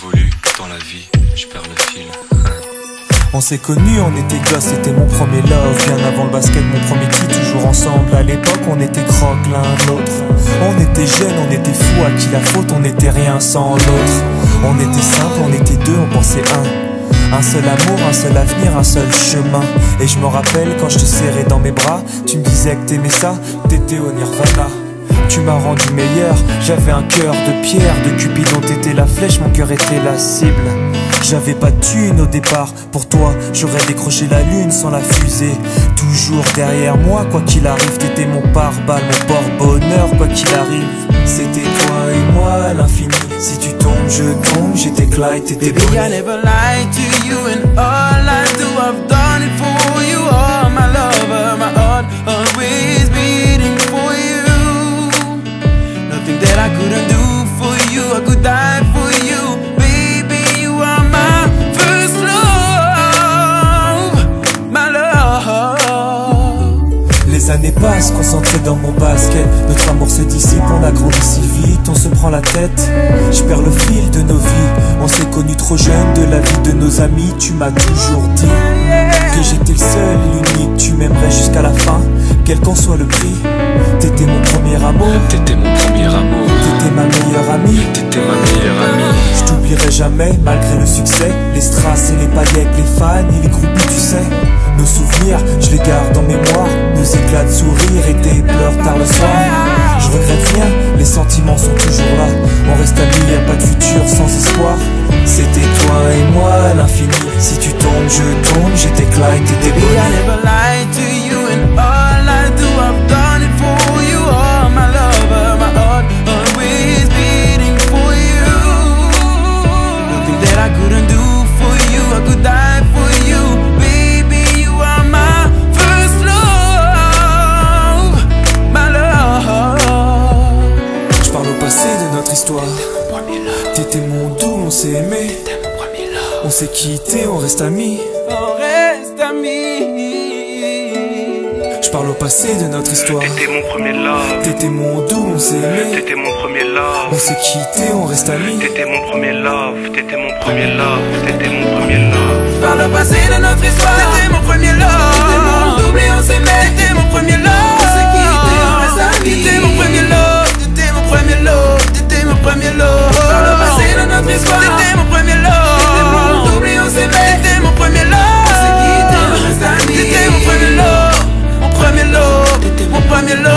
évolue dans la vie, je perds le fil. On s'est connus, on était gosses, c'était mon premier love. Bien avant le basket, mon premier qui toujours ensemble. À l'époque, on était croque l'un l'autre. On était jeunes, on était fous, à qui la faute, on n'était rien sans l'autre. On était simple, on était deux, on pensait un seul amour, un seul avenir, un seul chemin. Et je me rappelle quand je te serrais dans mes bras, tu me disais que t'aimais ça, t'étais au Nirvana. Tu m'as rendu meilleur, j'avais un cœur de pierre. De Cupidon t'étais la flèche, mon cœur était la cible. J'avais pas de thune au départ, pour toi j'aurais décroché la lune sans la fusée. Toujours derrière moi, quoi qu'il arrive, t'étais mon pare-balles, mon porte-bonheur, quoi qu'il arrive. C'était toi et moi à l'infini. Si tu tombes, je tombe, j'étais Clyde, t'étais Bonnie. Baby, I never lied to you, and all I do, I've done it for you. Oh, my lover, my heart always beating for you. Nothing that I couldn't do for you, I could die for you. Baby, you are my first love, my love. Les années passent, concentrées dans mon basket. Notre amour se dissipe, on a grandi si vite. On se prend la tête, je perds le fil de nos vies. On s'est connus trop jeunes, de la vie de nos amis. Tu m'as toujours dit que j'étais le seul et l'unique. Tu m'aimerais jusqu'à la fin, quel qu'en soit le prix. T'étais mon premier amour, T'étais mon premier amour, t'étais ma meilleure amie. t'étais ma meilleure amie. Je t'oublierai jamais, malgré le succès. Les strass et les paillettes, les fans et les groupies, tu sais. Nos souvenirs, je les garde en mémoire. Nos éclats de sourire et tes pleurs tard le soir. Je regrette rien, les sentiments sont toujours là. On reste amis, y'a pas de futur sans espoir. C'était toi et moi à l'infini. Si tu tombes, je tombe, j'étais Clyde, t'étais Baby, I Bonnie. never lied to you, and all I do, I've done it for you. Oh, my lover, my heart always beating for you. Nothing that I couldn't do for you, I could die for you. Baby, you are my first love, my love. Je parle au passé de notre histoire. T'étais mon doux, on s'est aimé. On s'est quitté, on reste amis. On reste amis. Je parle au passé de notre histoire. T'étais mon premier love, T'étais mon doux, on s'est aimé. t'étais mon premier love. On s'est quitté, on reste amis. T'étais mon premier love, t'étais mon premier love, t'étais mon premier love. Par le passé de notre histoire, t'étais mon premier love. T'étais mon double et on s'aimait. T'étais mon premier love. On s'est quitté, on reste amis. T'étais mon premier love. T'étais mon premier love. T'étais mon premier love. Par le passé de notre histoire, t'étais mon premier love. T'étais mon double et on s'aimait. T'étais mon premier love. On s'est quitté, on reste amis. T'étais mon premier love. Mon premier love. T'étais mon premier love.